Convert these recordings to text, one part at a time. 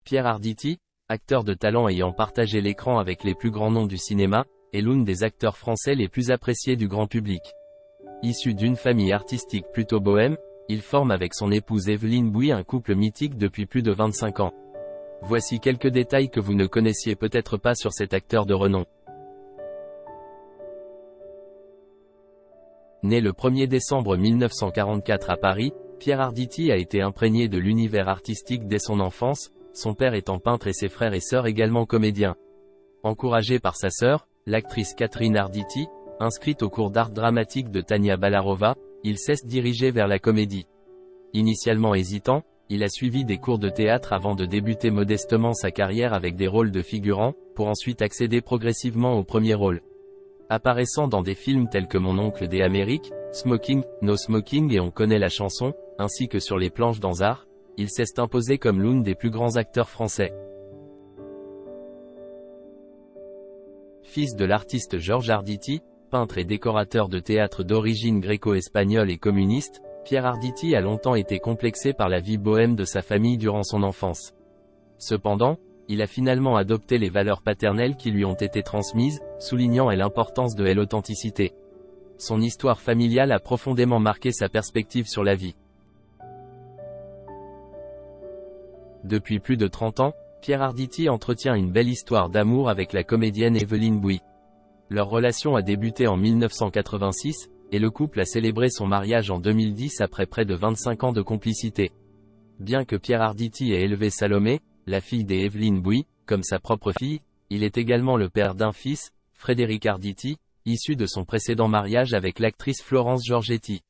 Pierre Arditi, acteur de talent ayant partagé l'écran avec les plus grands noms du cinéma, est l'un des acteurs français les plus appréciés du grand public. Issu d'une famille artistique plutôt bohème, il forme avec son épouse Evelyne Bouis un couple mythique depuis plus de 25 ans. Voici quelques détails que vous ne connaissiez peut-être pas sur cet acteur de renom. Né le 1er décembre 1944 à Paris, Pierre Arditi a été imprégné de l'univers artistique dès son enfance, son père étant peintre et ses frères et sœurs également comédiens. Encouragé par sa sœur, l'actrice Catherine Arditi, inscrite au cours d'art dramatique de Tania Ballarova, il s'est dirigé vers la comédie. Initialement hésitant, il a suivi des cours de théâtre avant de débuter modestement sa carrière avec des rôles de figurant, pour ensuite accéder progressivement au premier rôle. Apparaissant dans des films tels que Mon oncle des Amériques, Smoking, No Smoking et On connaît la chanson, ainsi que sur les planches d'Anzar, il s'est imposé comme l'un des plus grands acteurs français. Fils de l'artiste Georges Arditi, peintre et décorateur de théâtre d'origine gréco-espagnole et communiste, Pierre Arditi a longtemps été complexé par la vie bohème de sa famille durant son enfance. Cependant, il a finalement adopté les valeurs paternelles qui lui ont été transmises, soulignant l'importance de l'authenticité. Son histoire familiale a profondément marqué sa perspective sur la vie. Depuis plus de 30 ans, Pierre Arditi entretient une belle histoire d'amour avec la comédienne Evelyne Bouis. Leur relation a débuté en 1986, et le couple a célébré son mariage en 2010 après près de 25 ans de complicité. Bien que Pierre Arditi ait élevé Salomé, la fille d'Evelyne Bouis, comme sa propre fille, il est également le père d'un fils, Frédéric Arditi, issu de son précédent mariage avec l'actrice Florence Giorgetti.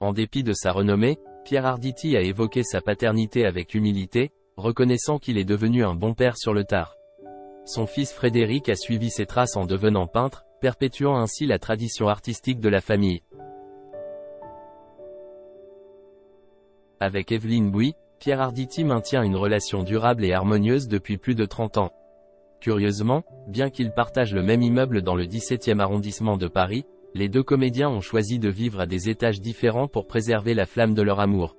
En dépit de sa renommée, Pierre Arditi a évoqué sa paternité avec humilité, reconnaissant qu'il est devenu un bon père sur le tard. Son fils Frédéric a suivi ses traces en devenant peintre, perpétuant ainsi la tradition artistique de la famille. Avec Evelyne Bouis, Pierre Arditi maintient une relation durable et harmonieuse depuis plus de 30 ans. Curieusement, bien qu'ils partagent le même immeuble dans le 17e arrondissement de Paris, les deux comédiens ont choisi de vivre à des étages différents pour préserver la flamme de leur amour.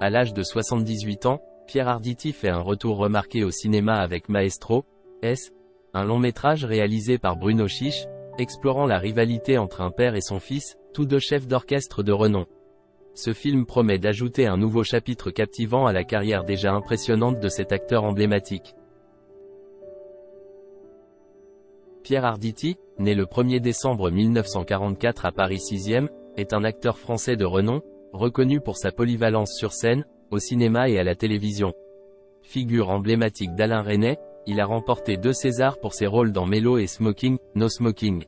À l'âge de 78 ans, Pierre Arditi fait un retour remarqué au cinéma avec Maestro, un long métrage réalisé par Bruno Chiche, explorant la rivalité entre un père et son fils, tous deux chefs d'orchestre de renom. Ce film promet d'ajouter un nouveau chapitre captivant à la carrière déjà impressionnante de cet acteur emblématique. Pierre Arditi, né le 1er décembre 1944 à Paris 6e, est un acteur français de renom, reconnu pour sa polyvalence sur scène, au cinéma et à la télévision. Figure emblématique d'Alain Resnais, il a remporté 2 Césars pour ses rôles dans Mélo et Smoking, No Smoking.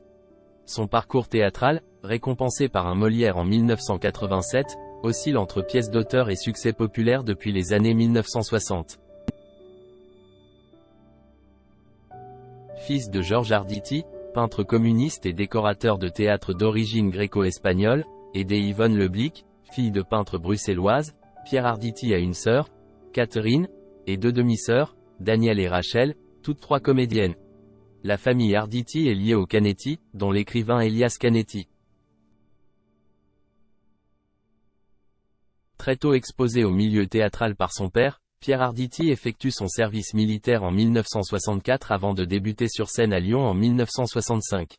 Son parcours théâtral, récompensé par un Molière en 1987, oscille entre pièces d'auteur et succès populaire depuis les années 1960. Fils de Georges Arditi, peintre communiste et décorateur de théâtre d'origine gréco-espagnole, et d'Yvonne Leblic, fille de peintre bruxelloise, Pierre Arditi a une sœur, Catherine, et 2 demi-sœurs, Danielle et Rachel, toutes 3 comédiennes. La famille Arditi est liée aux Canetti, dont l'écrivain Elias Canetti. Très tôt exposé au milieu théâtral par son père, Pierre Arditi effectue son service militaire en 1964 avant de débuter sur scène à Lyon en 1965.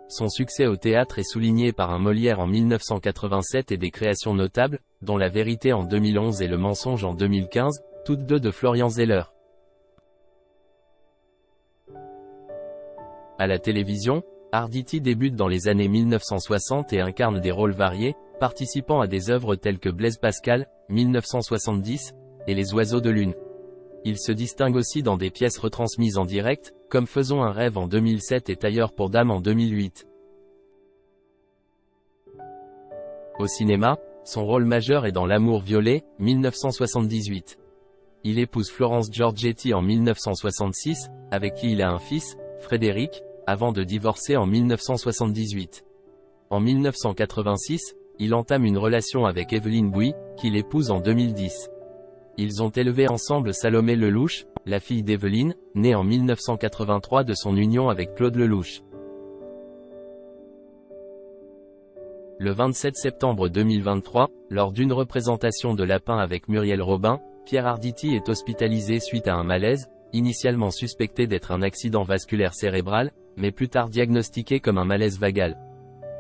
Son succès au théâtre est souligné par un Molière en 1987 et des créations notables, dont La Vérité en 2011 et Le Mensonge en 2015, toutes 2 de Florian Zeller. À la télévision, Arditi débute dans les années 1960 et incarne des rôles variés, participant à des œuvres telles que Blaise Pascal, 1970, et Les Oiseaux de Lune. Il se distingue aussi dans des pièces retransmises en direct, comme Faisons un rêve en 2007 et Tailleur pour dames en 2008. Au cinéma, son rôle majeur est dans L'amour violet, 1978. Il épouse Florence Giorgetti en 1966, avec qui il a un fils, Frédéric, avant de divorcer en 1978. En 1986, il entame une relation avec Evelyne Bouis, qu'il épouse en 2010. Ils ont élevé ensemble Salomé Lelouch, la fille d'Evelyne, née en 1983 de son union avec Claude Lelouch. Le 27 septembre 2023, lors d'une représentation de Lapin avec Muriel Robin, Pierre Arditi est hospitalisé suite à un malaise, initialement suspecté d'être un accident vasculaire cérébral, mais plus tard diagnostiqué comme un malaise vagal.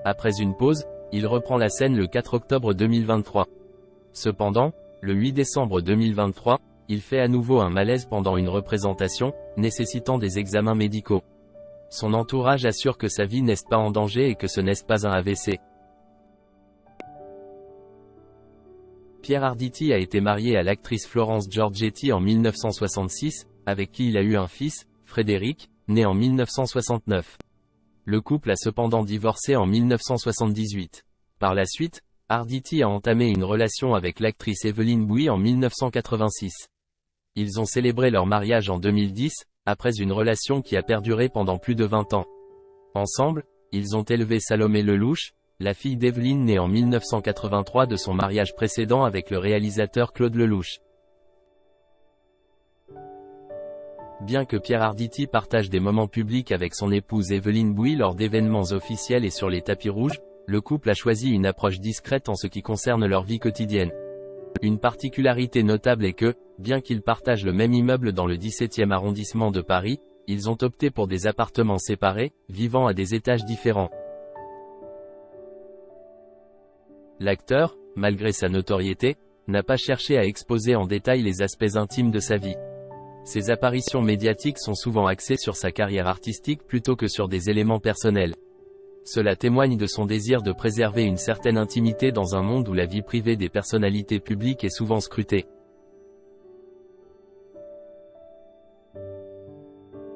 Après une pause, il reprend la scène le 4 octobre 2023. Cependant, le 8 décembre 2023, il fait à nouveau un malaise pendant une représentation, nécessitant des examens médicaux. Son entourage assure que sa vie n'est pas en danger et que ce n'est pas un AVC. Pierre Arditi a été marié à l'actrice Florence Giorgetti en 1966, avec qui il a eu un fils, Frédéric, né en 1969. Le couple a cependant divorcé en 1978. Par la suite, Arditi a entamé une relation avec l'actrice Evelyne Bouis en 1986. Ils ont célébré leur mariage en 2010, après une relation qui a perduré pendant plus de 20 ans. Ensemble, ils ont élevé Salomé Lelouch, la fille d'Evelyne née en 1983 de son mariage précédent avec le réalisateur Claude Lelouch. Bien que Pierre Arditi partage des moments publics avec son épouse Evelyne Bouis lors d'événements officiels et sur les tapis rouges, le couple a choisi une approche discrète en ce qui concerne leur vie quotidienne. Une particularité notable est que, bien qu'ils partagent le même immeuble dans le 17e arrondissement de Paris, ils ont opté pour des appartements séparés, vivant à des étages différents. L'acteur, malgré sa notoriété, n'a pas cherché à exposer en détail les aspects intimes de sa vie. Ses apparitions médiatiques sont souvent axées sur sa carrière artistique plutôt que sur des éléments personnels. Cela témoigne de son désir de préserver une certaine intimité dans un monde où la vie privée des personnalités publiques est souvent scrutée.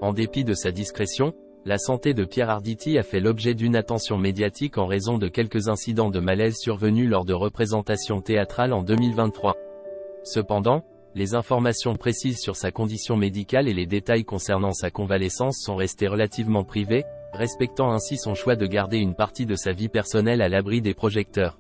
En dépit de sa discrétion, la santé de Pierre Arditi a fait l'objet d'une attention médiatique en raison de quelques incidents de malaise survenus lors de représentations théâtrales en 2023. Cependant, les informations précises sur sa condition médicale et les détails concernant sa convalescence sont restés relativement privés, respectant ainsi son choix de garder une partie de sa vie personnelle à l'abri des projecteurs.